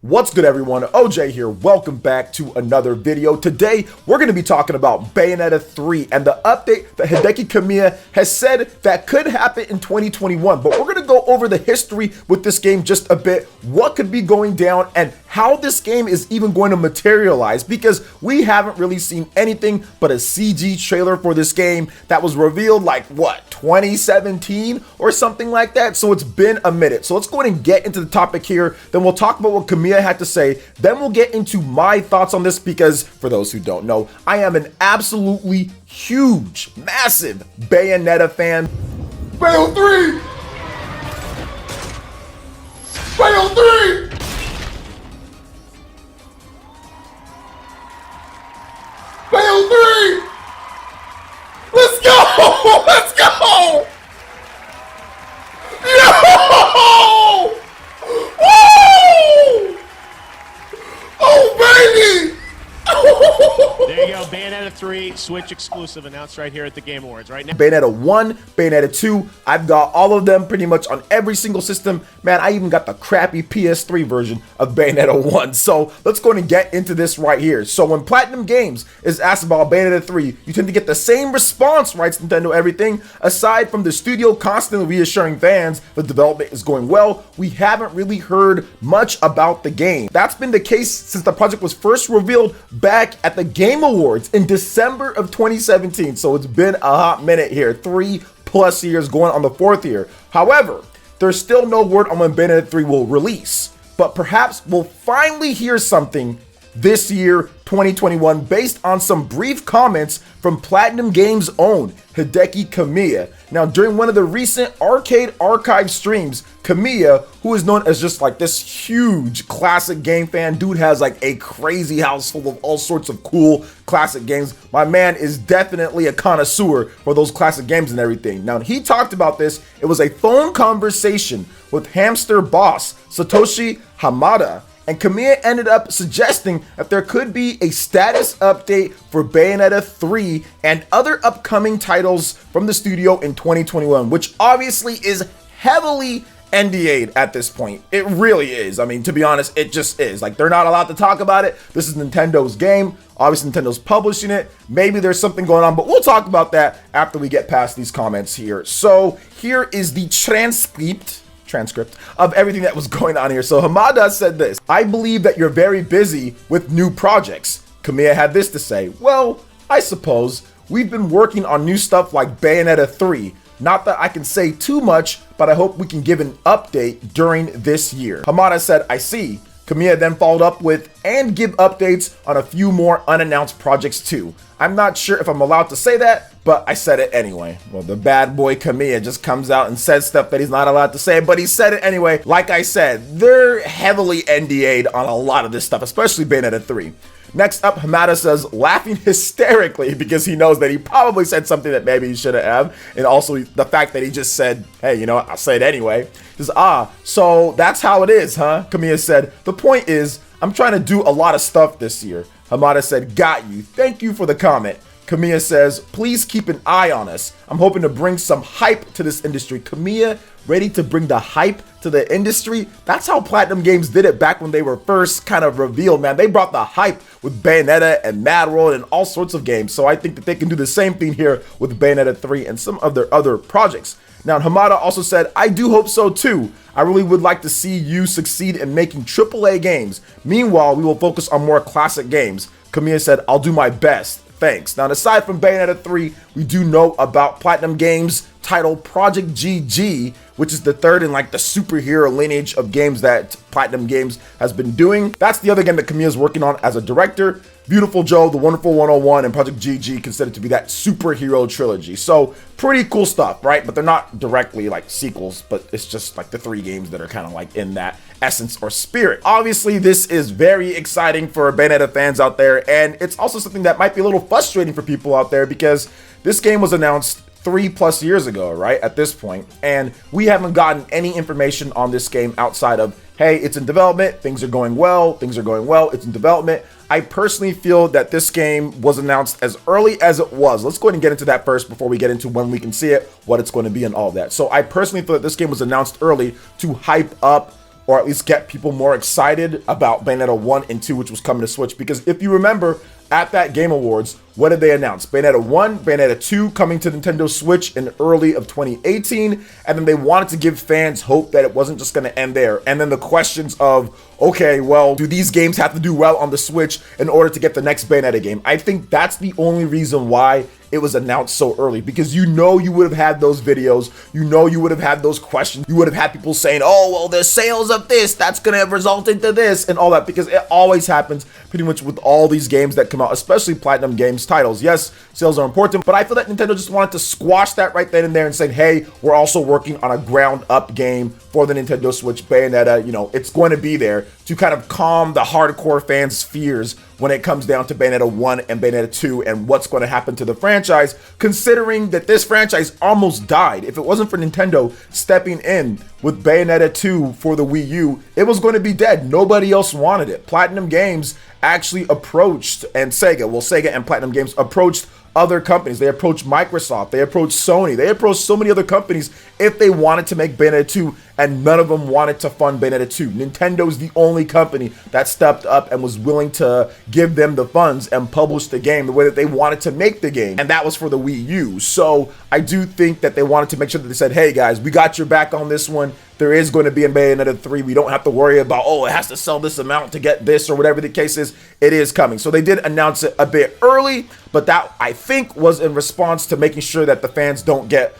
What's good, everyone? OJ here. Welcome back to another video. Today, we're going to be talking about Bayonetta 3 and the update that Hideki Kamiya has said that could happen in 2021. But we're going to go over the history with this game just a bit, what could be going down, and how this game is even going to materialize, because we haven't really seen anything but a CG trailer for this game that was revealed like, what, 2017 or something like that? So it's been a minute. So let's go ahead and get into the topic here. Then we'll talk about what Kamiya had to say. Then we'll get into my thoughts on this, because for those who don't know, I am an absolutely huge, massive Bayonetta fan. Bayo 3! Bayo 3! Bayo 3! Let's go! Let's go! Yo! Woo! Oh, baby! There you go, Bayonetta 3, Switch exclusive, announced right here at the Game Awards right now. Bayonetta 1, Bayonetta 2, I've got all of them pretty much on every single system. Man, I even got the crappy PS3 version of Bayonetta 1. So let's go ahead and get into this right here. So when Platinum Games is asked about Bayonetta 3, you tend to get the same response, right, Nintendo everything. Aside from the studio constantly reassuring fans the development is going well, we haven't really heard much about the game. That's been the case since the project was first revealed back at the Game Awards in December of 2017. So it's been a hot minute here, 3+ years going on the 4th year. However, there's still no word on when Bayonetta 3 will release, but perhaps we'll finally hear something this year, 2021, based on some brief comments from Platinum Games' own Hideki Kamiya. Now, during one of the recent Arcade Archive streams, Kamiya, who is known as just like this huge classic game fan, dude has like a crazy house full of all sorts of cool classic games. My man is definitely a connoisseur for those classic games and everything. Now, he talked about this. It was a phone conversation with Hamster boss Satoshi Hamada, and Kamiya ended up suggesting that there could be a status update for Bayonetta 3 and other upcoming titles from the studio in 2021, which obviously is heavily NDA'd at this point. It really is. I mean, to be honest, it just is. Like, they're not allowed to talk about it. This is Nintendo's game. Obviously, Nintendo's publishing it. Maybe there's something going on, but we'll talk about that after we get past these comments here. So here is the transcript of everything that was going on here. So Hamada said this: I believe that you're very busy with new projects. Kamiya had this to say: well, I suppose we've been working on new stuff like Bayonetta 3. Not that I can say too much, but I hope we can give an update during this year. Hamada said, I see. Kamiya then followed up with, and give updates on a few more unannounced projects too. I'm not sure if I'm allowed to say that, but I said it anyway. Well, the bad boy Kamiya just comes out and says stuff that he's not allowed to say, but he said it anyway. Like I said, they're heavily NDA'd on a lot of this stuff, especially Bayonetta 3. Next up, Hamada says, laughing hysterically because he knows that he probably said something that maybe he shouldn't have. And also the fact that he just said, hey, you know what, I'll say it anyway. He says, so that's how it is, huh? Kamiya said, the point is, I'm trying to do a lot of stuff this year. Hamada said, got you. Thank you for the comment. Kamiya says, please keep an eye on us. I'm hoping to bring some hype to this industry. Kamiya ready to bring the hype to the industry. That's how Platinum Games did it back when they were first kind of revealed, man. They brought the hype with Bayonetta and Mad World and all sorts of games. So I think that they can do the same thing here with Bayonetta 3 and some of their other projects. Now, Hamada also said, I do hope so too. I really would like to see you succeed in making AAA games. Meanwhile, we will focus on more classic games. Kamiya said, I'll do my best. Thanks. Now, aside from Bayonetta 3, we do know about Platinum Games' title Project GG, which is the third in like the superhero lineage of games that Platinum Games has been doing. That's the other game that Kamiya is working on as a director. Beautiful Joe, The Wonderful 101, and Project GG considered to be that superhero trilogy. So pretty cool stuff, right? But they're not directly like sequels, but it's just like the 3 games that are kind of like in that essence or spirit. Obviously, this is very exciting for Bayonetta fans out there, and it's also something that might be a little frustrating for people out there because this game was announced 3+ years ago, right, at this point, and we haven't gotten any information on this game outside of, hey, it's in development, things are going well, it's in development. I personally feel that this game was announced as early as it was. Let's go ahead and get into that first before we get into when we can see it, what it's going to be, and all of that. So I personally feel that this game was announced early to hype up or at least get people more excited about Bayonetta 1 and 2, which was coming to Switch. Because if you remember, at that Game Awards, what did they announce? Bayonetta 1, Bayonetta 2 coming to Nintendo Switch in early of 2018, and then they wanted to give fans hope that it wasn't just going to end there. And then the questions of, okay, well, do these games have to do well on the Switch in order to get the next Bayonetta game? I think that's the only reason why it was announced so early, because you would have had those videos, you would have had those questions, you would have had people saying, oh, well, the sales of this, that's gonna result into this and all that, because it always happens pretty much with all these games that come out, especially Platinum Games titles. Yes, sales are important, but I feel that Nintendo just wanted to squash that right then and there and say, hey, we're also working on a ground up game for the Nintendo Switch, Bayonetta. It's going to be there to kind of calm the hardcore fans' fears when it comes down to Bayonetta 1 and Bayonetta 2 and what's going to happen to the franchise, considering that this franchise almost died. If it wasn't for Nintendo stepping in with Bayonetta 2 for the Wii U, it was going to be dead. Nobody else wanted it. Platinum Games actually approached, and Sega and Platinum Games approached other companies. They approached Microsoft, they approached Sony, they approached so many other companies if they wanted to make Bayonetta 2, and none of them wanted to fund Bayonetta 2. Nintendo's the only company that stepped up and was willing to give them the funds and publish the game the way that they wanted to make the game, and that was for the Wii U. So I do think that they wanted to make sure that they said, hey guys, we got your back on this one. There is going to be a Bayonetta 3. We don't have to worry about, oh, it has to sell this amount to get this or whatever the case is. It is coming. So they did announce it a bit early, but that, I think, was in response to making sure that the fans don't get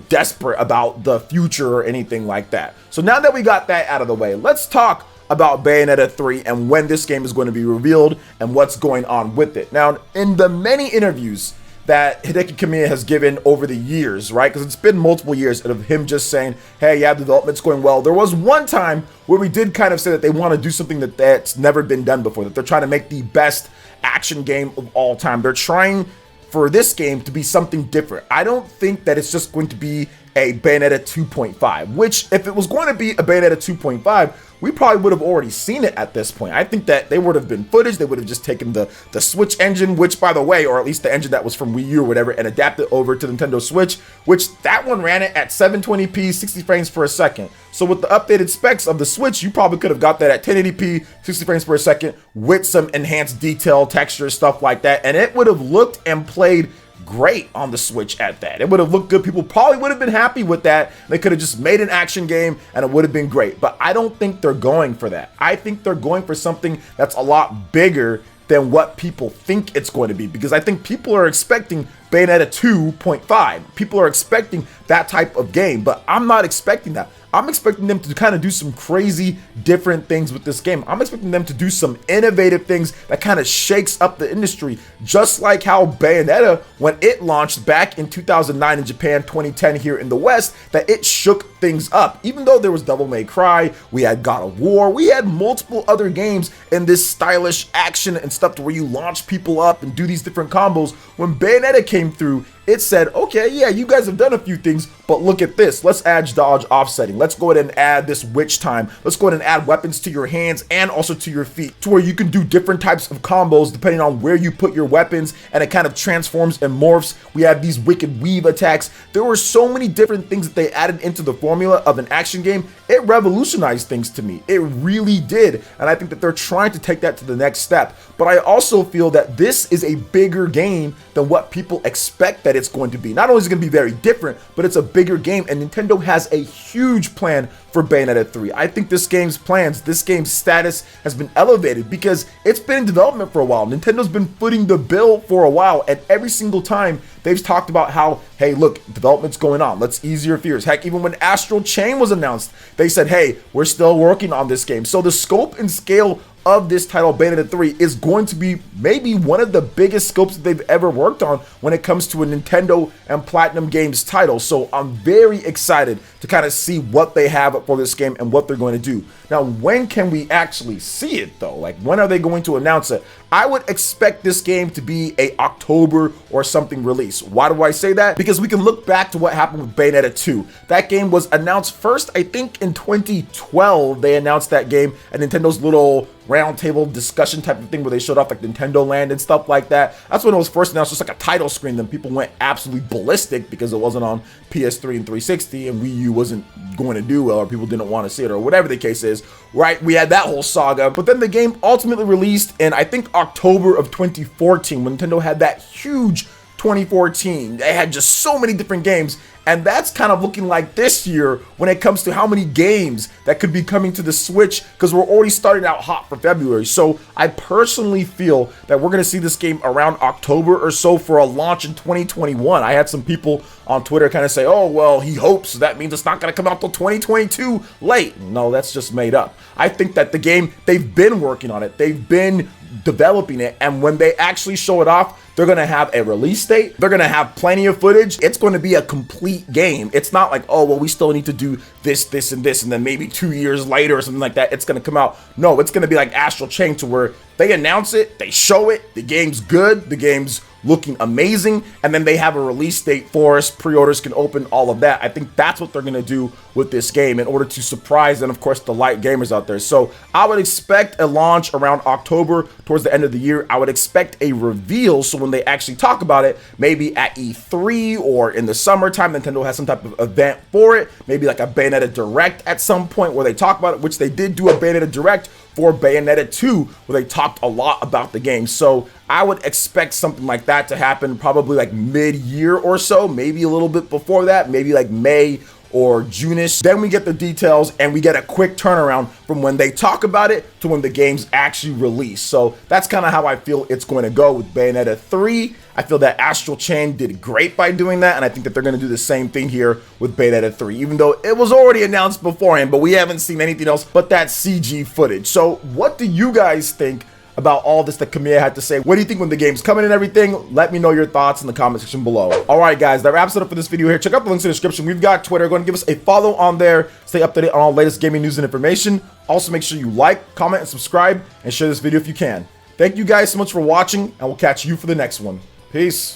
desperate about the future or anything like that. So now that we got that out of the way, let's talk about Bayonetta 3 and when this game is going to be revealed and what's going on with it. Now, in the many interviews that Hideki Kamiya has given over the years, right? Because it's been multiple years of him just saying, hey, yeah, development's going well. There was one time where we did kind of say that they want to do something that's never been done before, that they're trying to make the best action game of all time. They're trying for this game to be something different. I don't think that it's just going to be a Bayonetta 2.5, which if it was going to be a Bayonetta 2.5, we probably would have already seen it at this point. I think that they would have been footage. They would have just taken the Switch engine, which, by the way, or at least the engine that was from Wii U or whatever, and adapted over to Nintendo Switch, which that one ran it at 720p, 60 frames per second. So with the updated specs of the Switch, you probably could have got that at 1080p, 60 frames per second, with some enhanced detail, texture, stuff like that, and it would have looked and played great on the Switch at that. It would have looked good. People probably would have been happy with that. They could have just made an action game and it would have been great. But I don't think they're going for that. I think they're going for something that's a lot bigger than what people think it's going to be, because I think people are expecting Bayonetta 2.5. People are expecting that type of game, but I'm not expecting that. I'm expecting them to kind of do some crazy different things with this game. I'm expecting them to do some innovative things that kind of shakes up the industry, just like how Bayonetta, when it launched back in 2009 in Japan, 2010 here in the West, that it shook things up. Even though there was Devil May Cry, we had God of War, we had multiple other games in this stylish action and stuff to where you launch people up and do these different combos. When Bayonetta came through, it said, okay, yeah, you guys have done a few things, but look at this. Let's add dodge offsetting. Let's go ahead and add this witch time. Let's go ahead and add weapons to your hands and also to your feet, to where you can do different types of combos depending on where you put your weapons, and it kind of transforms and morphs. We have these wicked weave attacks. There were so many different things that they added into the formula of an action game. It revolutionized things to me. It really did. And I think that they're trying to take that to the next step. But I also feel that this is a bigger game than what people expect that it's going to be. Not only is it going to be very different, but it's a bigger game, and Nintendo has a huge plan for Bayonetta 3. I think this game's status has been elevated because it's been in development for a while. Nintendo's been footing the bill for a while, and every single time they've talked about how, hey, look, development's going on. Let's ease your fears. Heck, even when Astral Chain was announced, they said, hey, we're still working on this game. So the scope and scale of this title, Bayonetta 3, is going to be maybe one of the biggest scopes that they've ever worked on when it comes to a Nintendo and Platinum Games title. So I'm very excited to kind of see what they have for this game and what they're going to do. Now, when can we actually see it though? Like, when are they going to announce it? I would expect this game to be a October or something release. Why do I say that? Because we can look back to what happened with Bayonetta 2. That game was announced first, I think in 2012, they announced that game at Nintendo's little roundtable discussion type of thing where they showed off like Nintendo Land and stuff like that. That's when it was first announced, just like a title screen. Then people went absolutely ballistic because it wasn't on PS3 and 360 and Wii U wasn't going to do well, or people didn't want to see it, or whatever the case is, right? We had that whole saga. But then the game ultimately released in, I think, October of 2014, when Nintendo had that huge 2014. They had just so many different games, and that's kind of looking like this year when it comes to how many games that could be coming to the Switch, because we're already starting out hot for February. So I personally feel that we're going to see this game around October or so for a launch in 2021. I had some people on Twitter kind of say, oh, well, he hopes that means it's not going to come out till 2022 late. No, that's just made up. I think that the game, they've been working on it. They've been developing it, and when they actually show it off, they're going to have a release date. They're going to have plenty of footage. It's going to be a complete game. It's not like, oh, well, we still need to do this, this, and this, and then maybe 2 years later or something like that, it's going to come out. No, it's going to be like Astral Chain, to where they announce it, they show it, the game's good, the game's looking amazing, and then they have a release date for us, pre-orders can open, all of that. I think that's what they're going to do with this game in order to surprise and, of course, delight gamers out there. So I would expect a launch around October, towards the end of the year. I would expect a reveal, so when they actually talk about it, maybe at E3 or in the summertime, Nintendo has some type of event for it, maybe like a Bayonetta Direct at some point where they talk about it, which they did do a Bayonetta Direct for Bayonetta 2, where they talked a lot about the game. So I would expect something like that to happen probably like mid-year or so, maybe a little bit before that, maybe like May or June-ish. Then we get the details and we get a quick turnaround from when they talk about it to when the game's actually released. So that's kind of how I feel it's going to go with Bayonetta 3. I feel that Astral Chain did great by doing that, and I think that they're going to do the same thing here with Bayonetta 3, even though it was already announced beforehand, but we haven't seen anything else but that CG footage. So what do you guys think about all this that Kamiya had to say? What do you think when the game's coming and everything? Let me know your thoughts in the comment section below. All right, guys, that wraps it up for this video here. Check out the links in the description. We've got Twitter. Go and give us a follow on there. Stay up to date on all the latest gaming news and information. Also, make sure you like, comment, and subscribe, and share this video if you can. Thank you guys so much for watching, and we'll catch you for the next one. Peace.